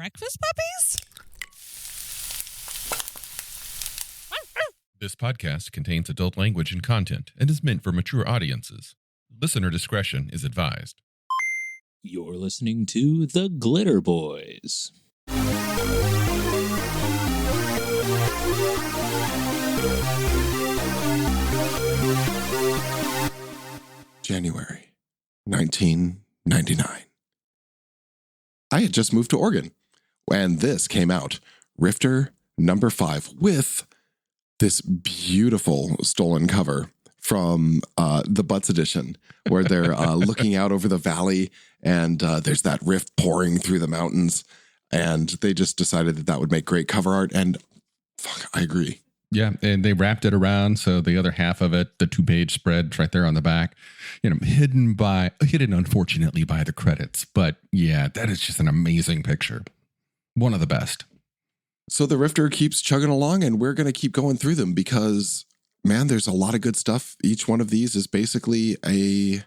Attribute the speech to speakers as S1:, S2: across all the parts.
S1: breakfast puppies?
S2: This podcast contains adult language and content and is meant for mature audiences. Listener discretion is advised.
S3: You're listening to the Glitterbois.
S4: January 1999. I had just moved to Oregon, and this came out, Rifter number 5, with this beautiful stolen cover from the Butts edition, where they're looking out over the valley, and there's that rift pouring through the mountains, and they just decided that that would make great cover art, and fuck, I agree.
S5: Yeah, and they wrapped it around, so the other half of it, the 2-page spread right there on the back, hidden unfortunately by the credits. But yeah, that is just an amazing picture. One of the best.
S4: So the Rifter keeps chugging along, and we're going to keep going through them because, man, there's a lot of good stuff. Each one of these is basically a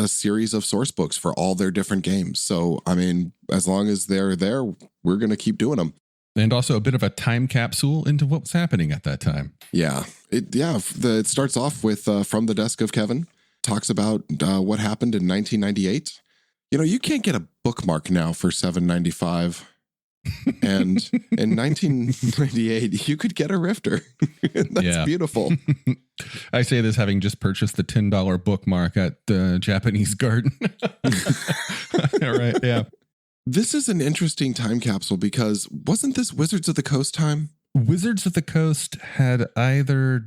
S4: series of source books for all their different games. So, I mean, as long as they're there, we're going to keep doing them.
S5: And also a bit of a time capsule into what was happening at that time.
S4: Yeah. It starts off with From the Desk of Kevin. Talks about what happened in 1998. You can't get a bookmark now for $7.95. And in 1998, you could get a Rifter. That's beautiful.
S5: I say this having just purchased the $10 bookmark at the Japanese garden. All right. Yeah.
S4: This is an interesting time capsule because wasn't this Wizards of the Coast time?
S5: Wizards of the Coast had either,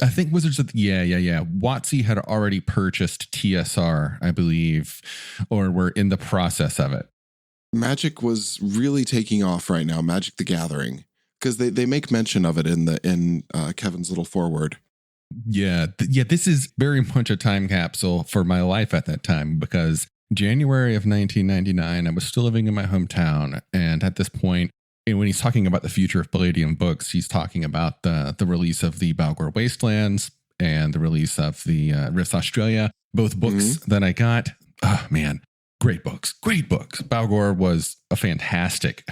S5: I think WotC had already purchased TSR, I believe, or were in the process of it.
S4: Magic was really taking off right now, Magic the Gathering, because they make mention of it in Kevin's little foreword.
S5: Yeah, this is very much a time capsule for my life at that time because January of 1999, I was still living in my hometown. And at this point, when he's talking about the future of Palladium books, he's talking about the release of the Balgor Wastelands and the release of the Rifts Australia, both books that I got. Oh, man, great books. Balgor was a fantastic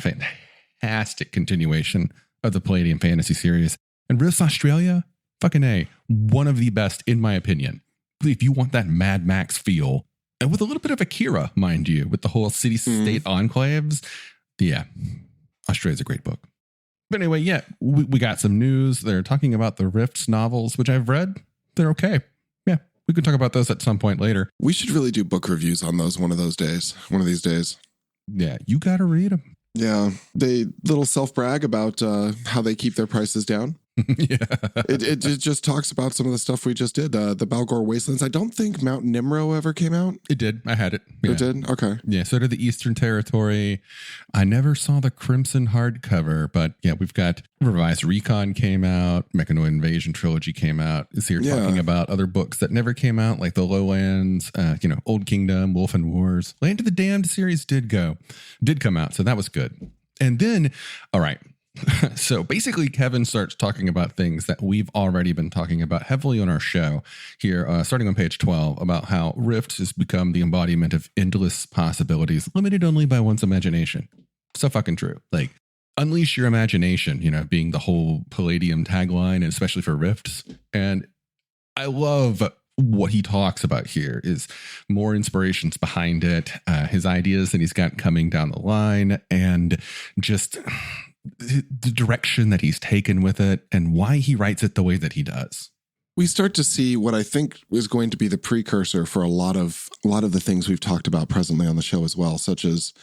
S5: continuation of the Palladium fantasy series. And Rifts Australia, fucking A, one of the best, in my opinion. If you want that Mad Max feel, and with a little bit of Akira, mind you, with the whole city-state enclaves. Yeah, Australia's a great book. But anyway, yeah, we got some news. They're talking about the Rifts novels, which I've read. They're okay. Yeah, we can talk about those at some point later.
S4: We should really do book reviews on those one of these days.
S5: Yeah, you got to read them.
S4: Yeah, they little self-brag about how they keep their prices down.
S5: Yeah.
S4: It just talks about some of the stuff we just did. The Balgor Wastelands. I don't think Mount Nimro ever came out.
S5: It did. I had it. Yeah.
S4: It did? Okay.
S5: Yeah, so did the Eastern Territory. I never saw the Crimson hardcover, but yeah, we've got Revised Recon came out, Mechanoid Invasion Trilogy came out. So you're talking about other books that never came out, like the Lowlands, Old Kingdom, Wolf and Wars. Land of the Damned series did come out, so that was good. And then, all right. So basically, Kevin starts talking about things that we've already been talking about heavily on our show here, starting on page 12, about how Rift has become the embodiment of endless possibilities, limited only by one's imagination. So fucking true. Like, unleash your imagination, being the whole Palladium tagline, and especially for Rifts. And I love what he talks about here is more inspirations behind it, his ideas that he's got coming down the line, and just the direction that he's taken with it and why he writes it the way that he does.
S4: We start to see what I think is going to be the precursor for a lot of the things we've talked about presently on the show as well, such as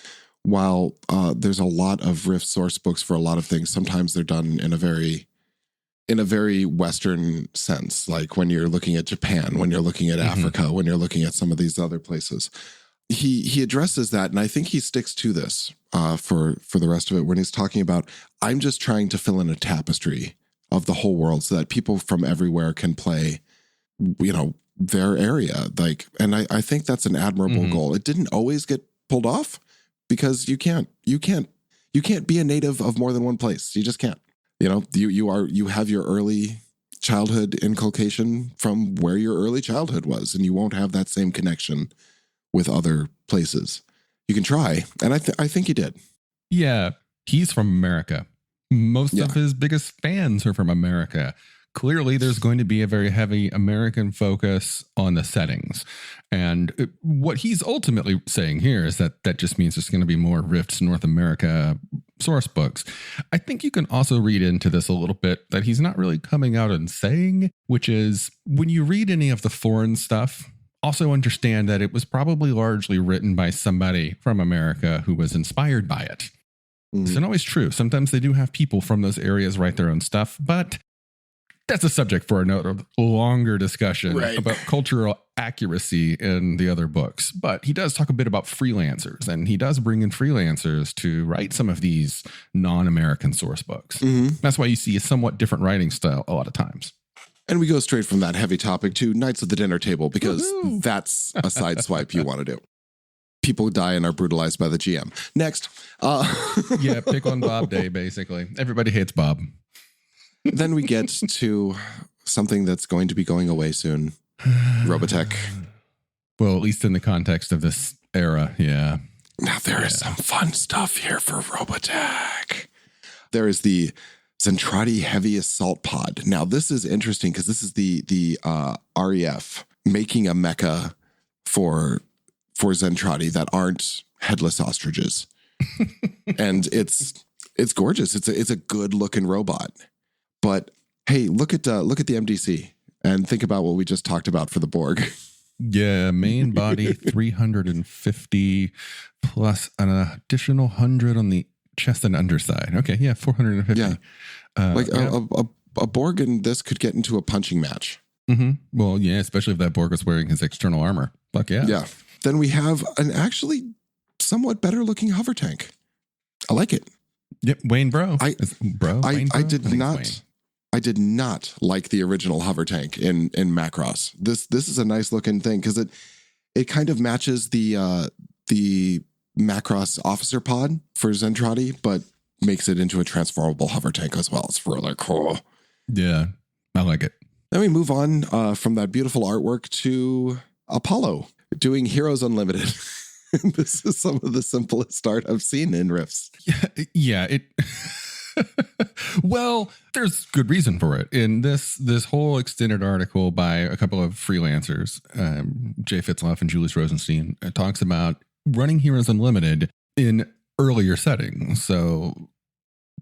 S4: while there's a lot of Rift source books for a lot of things, sometimes they're done in a very Western sense, like when you're looking at Japan, when you're looking at Africa, when you're looking at some of these other places. He addresses that, and I think he sticks to this for the rest of it when he's talking about, I'm just trying to fill in a tapestry of the whole world so that people from everywhere can play, their area. Like, and I think that's an admirable goal. It didn't always get pulled off because you can't be a native of more than one place. You just can't. You have your early childhood inculcation from where your early childhood was, and you won't have that same connection with other places. You can try, and I think he did.
S5: Yeah, he's from America. Most
S4: Yeah.
S5: of his biggest fans are from America. Clearly, there's going to be a very heavy American focus on the settings. And what he's ultimately saying here is that just means there's going to be more Rift's North America source books. I think you can also read into this a little bit that he's not really coming out and saying, which is when you read any of the foreign stuff, also understand that it was probably largely written by somebody from America who was inspired by it. It's not always true. Sometimes they do have people from those areas write their own stuff, but that's a subject for another longer discussion about cultural accuracy in the other books. But he does talk a bit about freelancers, and he does bring in freelancers to write some of these non-American source books. That's why you see a somewhat different writing style a lot of times.
S4: And we go straight from that heavy topic to Knights of the Dinner Table, because that's a side swipe you want to do. People die and are brutalized by the GM. Next.
S5: Yeah, pick on Bob Day, basically. Everybody hates Bob.
S4: Then we get to something that's going to be going away soon. Robotech.
S5: Well, at least in the context of this era, yeah.
S4: Now there is some fun stuff here for Robotech. There is the Zentradi Heavy Assault Pod. Now this is interesting because this is the REF making a mecha for Zentradi that aren't headless ostriches. And it's gorgeous. It's a good looking robot. But hey, look at the MDC and think about what we just talked about for the Borg.
S5: Yeah, main body 350 plus an additional 100 on the chest and underside. Okay, yeah, 450.
S4: Yeah. A Borg in this could get into a punching match.
S5: Well, yeah, especially if that Borg was wearing his external armor. Fuck yeah.
S4: Yeah. Then we have an actually somewhat better looking hover tank. I like it.
S5: Yep, Wayne Bro.
S4: I did not like the original hover tank in Macross. This is a nice looking thing because it kind of matches the Macross officer pod for Zentradi, but makes it into a transformable hover tank as well. It's really cool.
S5: Yeah, I like it.
S4: Then we move on from that beautiful artwork to Apollo doing Heroes Unlimited. This is some of the simplest art I've seen in Rifts.
S5: Yeah, it. Well, there's good reason for it. In this whole extended article by a couple of freelancers, Jay Fitzloff and Julius Rosenstein, talks about running Heroes Unlimited in earlier settings. So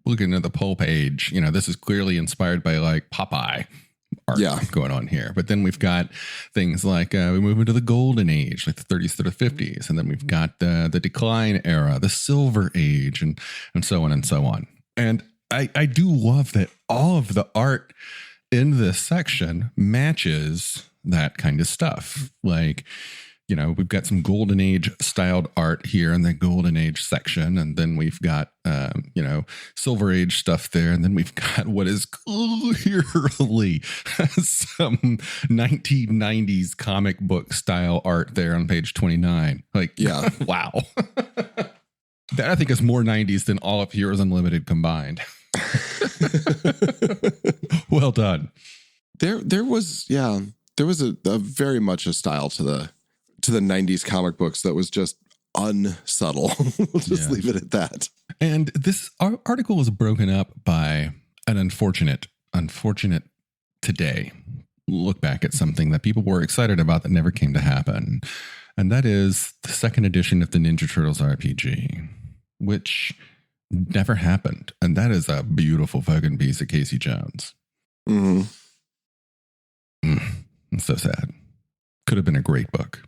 S5: looking at the poll page, this is clearly inspired by like Popeye art going on here. But then we've got things like we move into the golden age, like the 30s to the 50s. And then we've got the decline era, the silver age, and so on and so on. And I do love that all of the art in this section matches that kind of stuff. Like, we've got some golden age styled art here in the golden age section. And then we've got, silver age stuff there. And then we've got what is clearly some 1990s comic book style art there on page 29. Like, yeah, wow. That I think is more 90s than all of Heroes Unlimited combined. Well done.
S4: There was a very much a style to the 90s comic books that was just unsubtle. We'll just leave it at that.
S5: And this article was broken up by an unfortunate today look back at something that people were excited about that never came to happen. And that is the second edition of the Ninja Turtles RPG, which never happened. And that is a beautiful fucking piece of Casey Jones.
S4: Mm-hmm.
S5: It's so sad. Could have been a great book.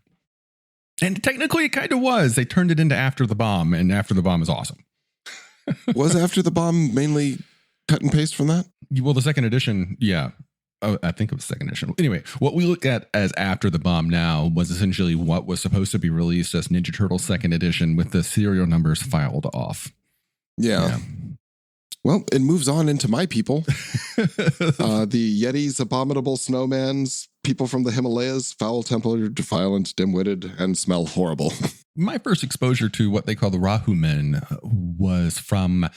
S5: And technically it kind of was. They turned it into After the Bomb, and After the Bomb is awesome.
S4: Was After the Bomb mainly cut and paste from that?
S5: Well, the second edition, yeah. Oh, I think it was second edition. Anyway, what we look at as After the Bomb now was essentially what was supposed to be released as Ninja Turtles second edition with the serial numbers filed off.
S4: Yeah. Well, it moves on into my people. The Yetis, abominable snowmans, people from the Himalayas, foul-tempered, violent, dim-witted, and smell horrible.
S5: My first exposure to what they call the Rahu Men was from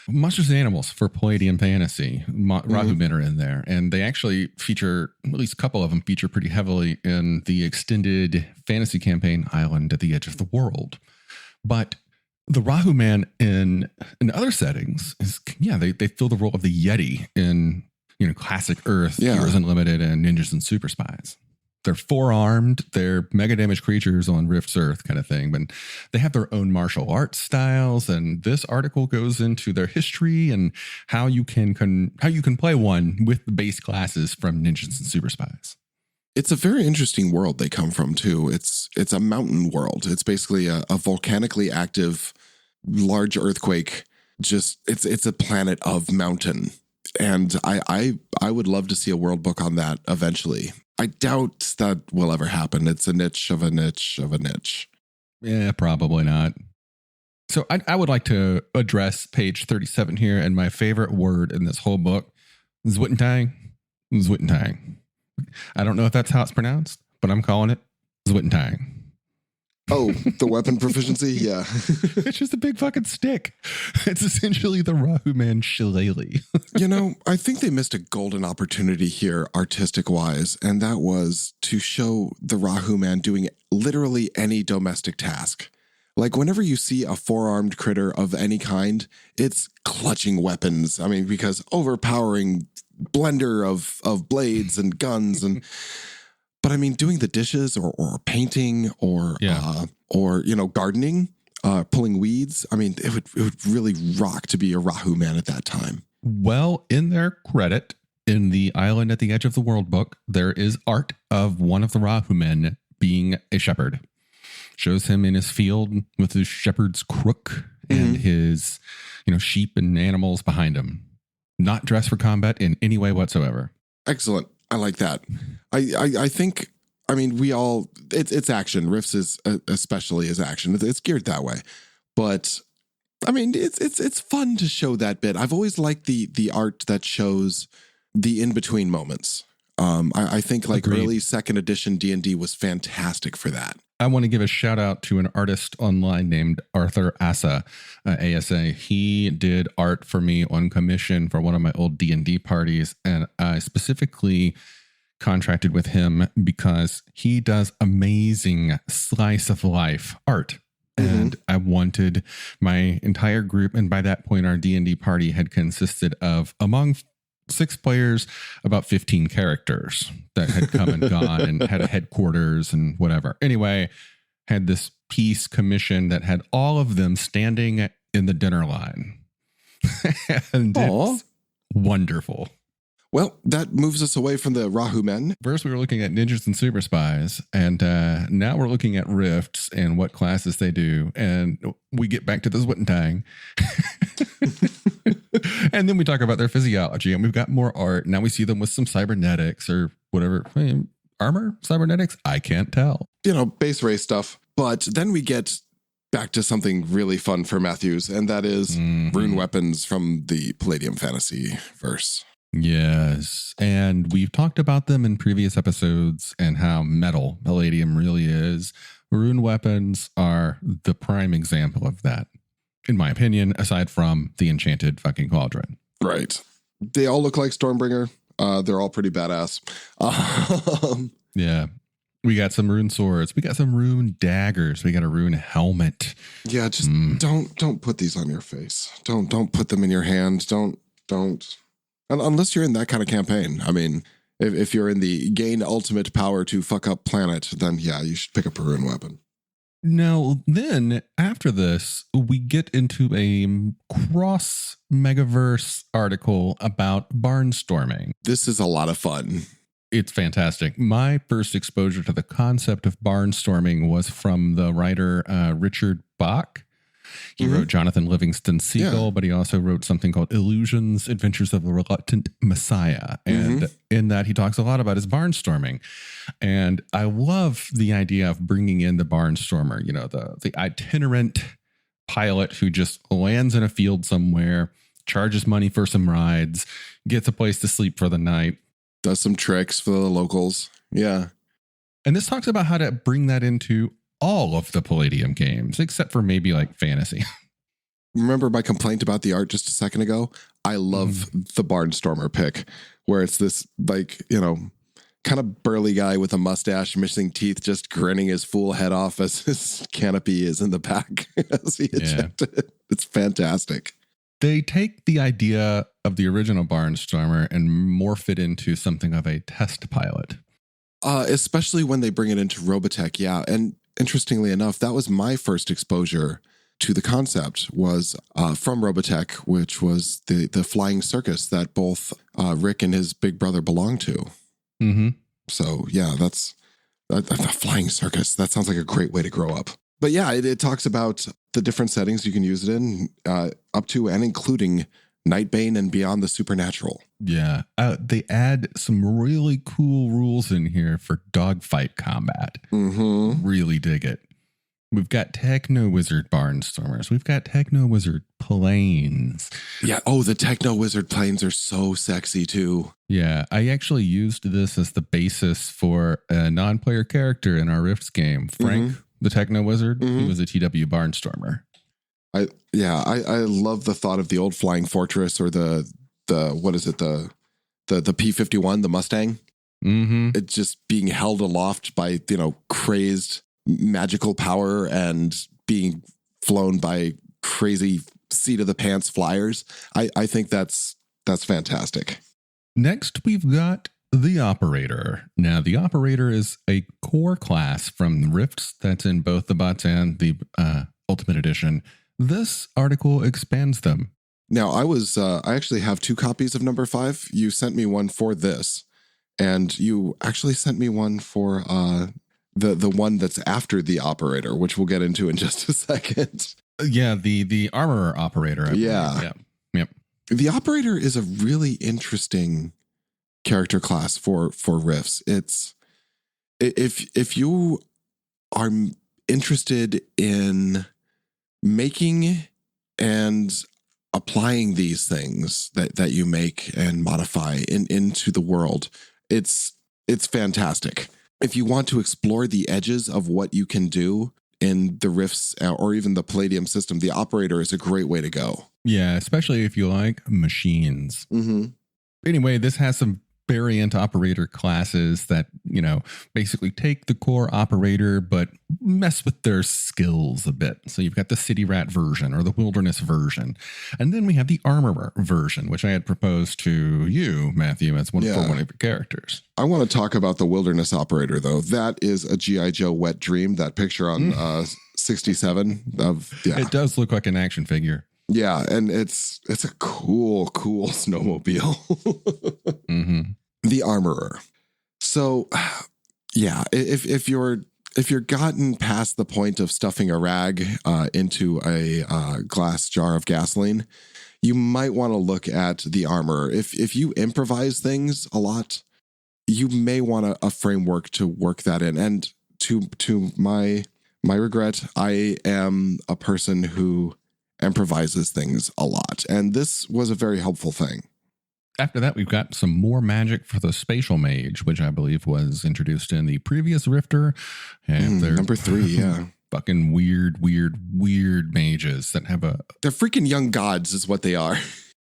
S5: Monsters and Animals for Palladium Fantasy. Rahu Men are in there, and they actually feature, at least a couple of them feature pretty heavily in the extended fantasy campaign Island at the Edge of the World. But The Rahu Man in other settings is, they fill the role of the Yeti in, classic Earth, Heroes Unlimited, and Ninjas and Super Spies. They're four-armed, they're mega damage creatures on Rift's Earth kind of thing, but they have their own martial arts styles, and this article goes into their history and how you can play one with the base classes from Ninjas and Super Spies.
S4: It's a very interesting world they come from, too. It's a mountain world. It's basically a volcanically active, large earthquake. It's a planet of mountain. And I would love to see a world book on that eventually. I doubt that will ever happen. It's a niche of a niche of a niche.
S5: Yeah, probably not. So I would like to address page 37 here, and my favorite word in this whole book is Zwittentang. Zwittentang. I don't know if that's how it's pronounced, but I'm calling it Zwittentang.
S4: Oh, the weapon proficiency? Yeah.
S5: It's just a big fucking stick. It's essentially the Rahu Man shillelagh.
S4: I think they missed a golden opportunity here, artistic-wise, and that was to show the Rahu Man doing literally any domestic task. Like, whenever you see a four-armed critter of any kind, it's clutching weapons. I mean, because overpowering blender of blades and guns but I mean, doing the dishes or painting or gardening, pulling weeds. I mean, it would really rock to be a Rahu Man at that time.
S5: Well, in their credit, in the Island at the Edge of the World book, there is art of one of the Rahu Men being a shepherd. Shows him in his field with his shepherd's crook and his, sheep and animals behind him. Not dressed for combat in any way whatsoever.
S4: Excellent. I like that. I think, it's action. Rifts is especially is action. It's geared that way. But I mean, it's fun to show that bit. I've always liked the art that shows the in-between moments. I think early second edition D&D was fantastic for that.
S5: I want to give a shout out to an artist online named Arthur Asa, ASA. He did art for me on commission for one of my old D&D parties, and I specifically contracted with him because he does amazing slice of life art. And I wanted my entire group, and by that point our D&D party had consisted of, among 6 players, about 15 characters that had come and gone and had a headquarters and whatever. Anyway, had this piece commission that had all of them standing in the dinner line. And it's wonderful.
S4: Well, that moves us away from the Rahu Men.
S5: First, we were looking at Ninjas and Super Spies, and now we're looking at Rifts and what classes they do. And we get back to the Zwittentang. And then we talk about their physiology, and we've got more art. Now we see them with some cybernetics or whatever. Armor? Cybernetics? I can't tell.
S4: Base race stuff. But then we get back to something really fun for Matthews, and that is rune weapons from the Palladium fantasy verse.
S5: Yes. And we've talked about them in previous episodes and how metal Palladium really is. Rune weapons are the prime example of that, in my opinion, aside from the enchanted fucking cauldron.
S4: Right. They all look like Stormbringer. They're all pretty badass.
S5: Yeah. We got some rune swords. We got some rune daggers. We got a rune helmet.
S4: Yeah, just don't put these on your face. Don't put them in your hand. Don't. Unless you're in that kind of campaign. I mean, if you're in the gain ultimate power to fuck up planet, then yeah, you should pick up a rune weapon.
S5: Now, then, after this, we get into a cross Megaverse article about barnstorming.
S4: This is a lot of fun.
S5: It's fantastic. My first exposure to the concept of barnstorming was from the writer Richard Bach. He wrote Jonathan Livingston Seagull, but he also wrote something called Illusions, Adventures of a Reluctant Messiah. And in that, he talks a lot about his barnstorming. And I love the idea of bringing in the barnstormer, the itinerant pilot who just lands in a field somewhere, charges money for some rides, gets a place to sleep for the night.
S4: Does some tricks for the locals. Yeah.
S5: And this talks about how to bring that into all of the Palladium games, except for maybe like fantasy.
S4: Remember my complaint about the art just a second ago? I love the Barnstormer pick, where it's this kind of burly guy with a mustache, missing teeth, just grinning his fool head off as his canopy is in the back as he ejected. It's fantastic.
S5: They take the idea of the original Barnstormer and morph it into something of a test pilot.
S4: Especially when they bring it into Robotech, yeah. And interestingly enough, that was my first exposure to the concept was from Robotech, which was the flying circus that both Rick and his big brother belonged to.
S5: Mm-hmm.
S4: So, yeah, that's the flying circus. That sounds like a great way to grow up. But yeah, it talks about the different settings you can use it in, up to and including Nightbane and beyond the supernatural.
S5: Yeah. They add some really cool rules in here for dogfight combat.
S4: Mm-hmm.
S5: Really dig it. We've got Techno Wizard Barnstormers. We've got Techno Wizard Planes.
S4: Yeah. Oh, the Techno Wizard planes are so sexy too.
S5: Yeah. I actually used this as the basis for a non-player character in our Rifts game. Frank, the Techno Wizard, he was a TW Barnstormer.
S4: I love the thought of the old flying fortress or the what is it, the P-51, the Mustang.
S5: Mm-hmm.
S4: It's just being held aloft by, crazed magical power and being flown by crazy seat of the pants flyers. I think that's fantastic.
S5: Next, we've got the Operator. Now, the Operator is a core class from Rifts that's in both the bots and the Ultimate Edition. This article expands them.
S4: Now, I actually have 2 copies of number 5. You sent me one for this, and you actually sent me one for the one that's after the Operator, which we'll get into in just a second.
S5: Yeah, the Armorer Operator. I believe.
S4: Yeah.
S5: Yep.
S4: The Operator is a really interesting character class for Rifts. It's if you are interested in making and applying these things that you make and modify into the world, it's fantastic. If you want to explore the edges of what you can do in the Rifts or even the Palladium system, the Operator is a great way to go.
S5: Yeah, especially if you like machines.
S4: Mm-hmm.
S5: Anyway, this has some variant operator classes that, basically take the core operator, but mess with their skills a bit. So you've got the City Rat version or the Wilderness version. And then we have the Armorer version, which I had proposed to you, Matthew, as one of your characters.
S4: I want to talk about the Wilderness Operator, though. That is a G.I. Joe wet dream, that picture on 67 of,
S5: It does look like an action figure.
S4: Yeah, and it's a cool snowmobile.
S5: Mm-hmm.
S4: The Armorer. So, yeah, if you're gotten past the point of stuffing a rag into a glass jar of gasoline, you might want to look at the Armorer. If you improvise things a lot, you may want a framework to work that in. And to my regret, I am a person who improvises things a lot, and this was a very helpful thing.
S5: After that, we've got some more magic for the Spatial Mage, which I believe was introduced in the previous Rifter. And they're
S4: number 3, yeah.
S5: Fucking weird mages that have
S4: they're freaking young gods is what they are.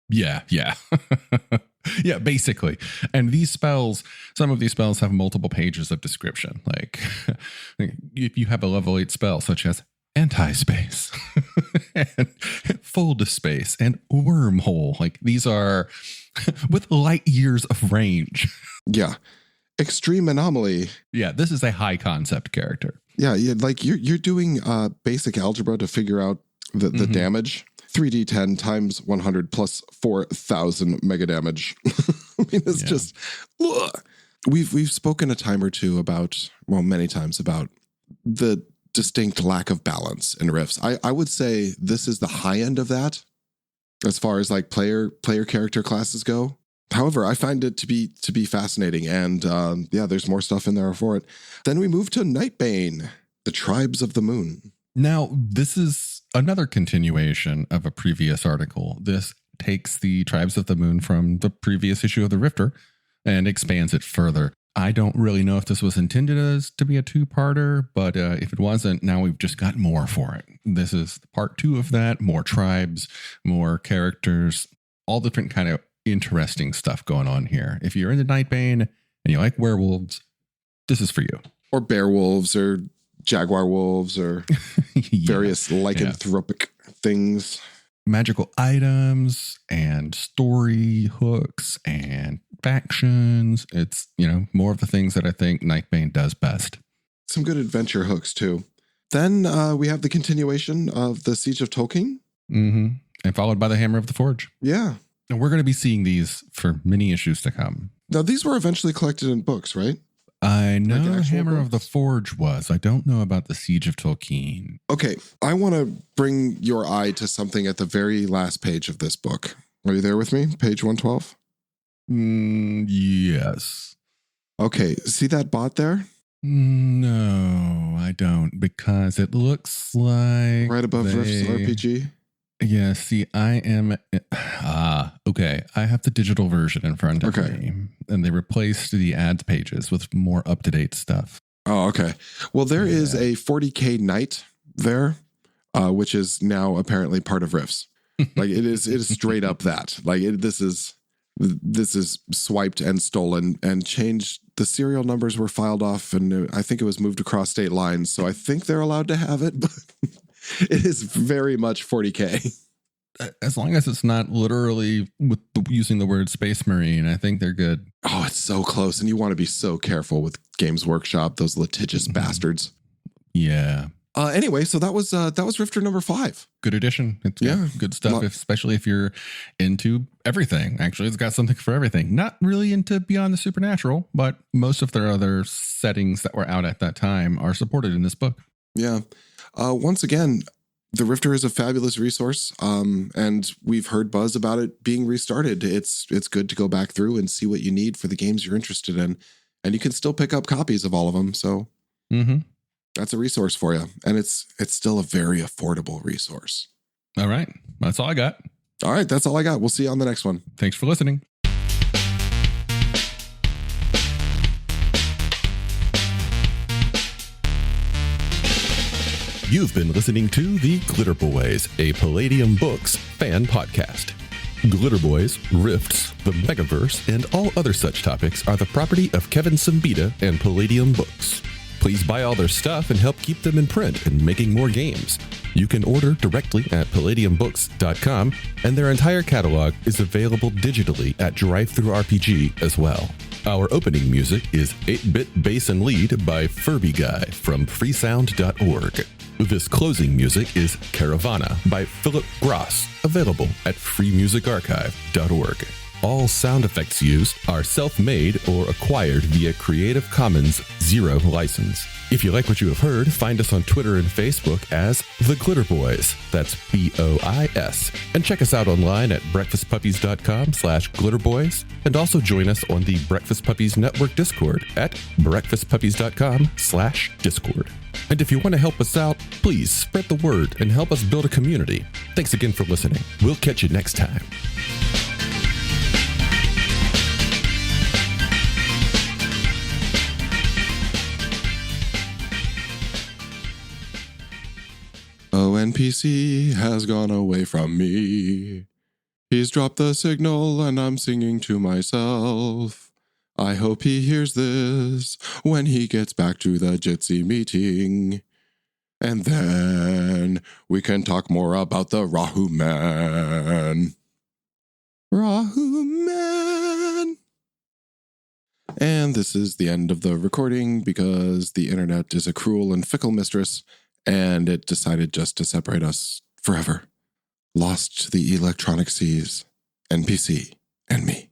S5: Yeah. Yeah, basically. And these spells, some of these spells have multiple pages of description. Like, if you have a level 8 spell, such as anti-space and fold space and wormhole, like these are with light years of range.
S4: Yeah. Extreme anomaly.
S5: Yeah, this is a high concept character.
S4: Yeah, like you're doing basic algebra to figure out the damage. 3d10 times 100 plus 4,000 mega damage. I mean, it's just ugh. We've spoken a time or two about, many times about the distinct lack of balance in Rifts. I would say this is the high end of that as far as like player character classes go. However, I find it to be fascinating, and there's more stuff in there for it. Then we move to Nightbane, the Tribes of the Moon.
S5: Now, this is another continuation of a previous article. This takes the Tribes of the Moon from the previous issue of the Rifter and expands it further. I don't really know if this was intended as to be a 2-parter, but if it wasn't, now we've just got more for it. This is part 2 of that, more tribes, more characters, all different kind of interesting stuff going on here. If you're into Nightbane, and you like werewolves, this is for you.
S4: Or bear wolves or jaguar wolves or various lycanthropic things.
S5: Magical items and story hooks and factions. It's, more of the things that I think Nightbane does best.
S4: Some good adventure hooks, too. Then we have the continuation of the Siege of Tolkien.
S5: Mm-hmm. And followed by the Hammer of the Forge.
S4: Yeah.
S5: And we're going to be seeing these for many issues to come.
S4: Now, these were eventually collected in books, right?
S5: I know
S4: Like
S5: Hammer
S4: books?
S5: of the Forge was. I don't know about the Siege of Tolkien.
S4: Okay, I want to bring your eye to something at the very last page of this book. Are you there with me? Page 112?
S5: Yes.
S4: Okay, see that bot there?
S5: No, I don't, because it looks like
S4: Right above Rift's RPG?
S5: Yeah, see, I am... okay. I have the digital version in front of me, and they replaced the ads pages with more up-to-date stuff.
S4: Oh, okay. Well, there is a 40K Knight there, which is now apparently part of Rifts. Like it is straight up that. Like this is swiped and stolen and changed. The serial numbers were filed off, and I think it was moved across state lines. So I think they're allowed to have it, but it is very much 40K.
S5: As long as it's not literally using the word Space Marine, I think they're good.
S4: Oh, it's so close, and you want to be so careful with Games Workshop, those litigious bastards.
S5: Yeah.
S4: Anyway, so that was Rifter number 5.
S5: Good addition. It's good stuff, especially if you're into everything. Actually, it's got something for everything. Not really into Beyond the Supernatural, but most of their other settings that were out at that time are supported in this book.
S4: Yeah. Once again, the Rifter is a fabulous resource, and we've heard buzz about it being restarted. It's good to go back through and see what you need for the games you're interested in, and you can still pick up copies of all of them. So that's a resource for you, and it's still a very affordable resource.
S5: All right, that's all I got.
S4: All right, that's all I got. We'll see you on the next one.
S5: Thanks for listening.
S2: You've been listening to The Glitterbois, a Palladium Books fan podcast. Glitterbois, Rifts, the Megaverse, and all other such topics are the property of Kevin Siembieda and Palladium Books. Please buy all their stuff and help keep them in print and making more games. You can order directly at palladiumbooks.com, and their entire catalog is available digitally at Drive-Thru RPG as well. Our opening music is 8-Bit Bass and Lead by Furby Guy from freesound.org. This closing music is Caravana by Philip Gross, available at freemusicarchive.org. All sound effects used are self-made or acquired via Creative Commons Zero license. If you like what you have heard, find us on Twitter and Facebook as The Glitterbois. That's BOIS. And check us out online at breakfastpuppies.com/glitterboys. And also join us on the Breakfast Puppies Network Discord at breakfastpuppies.com/discord. And if you want to help us out, please spread the word and help us build a community. Thanks again for listening. We'll catch you next time.
S4: ONPC has gone away from me. He's dropped the signal and I'm singing to myself. I hope he hears this when he gets back to the Jitsi meeting. And then we can talk more about the Rahu Man. Rahu Man. And this is the end of the recording because the internet is a cruel and fickle mistress, and it decided just to separate us forever. Lost to the electronic seas, NPC, and me.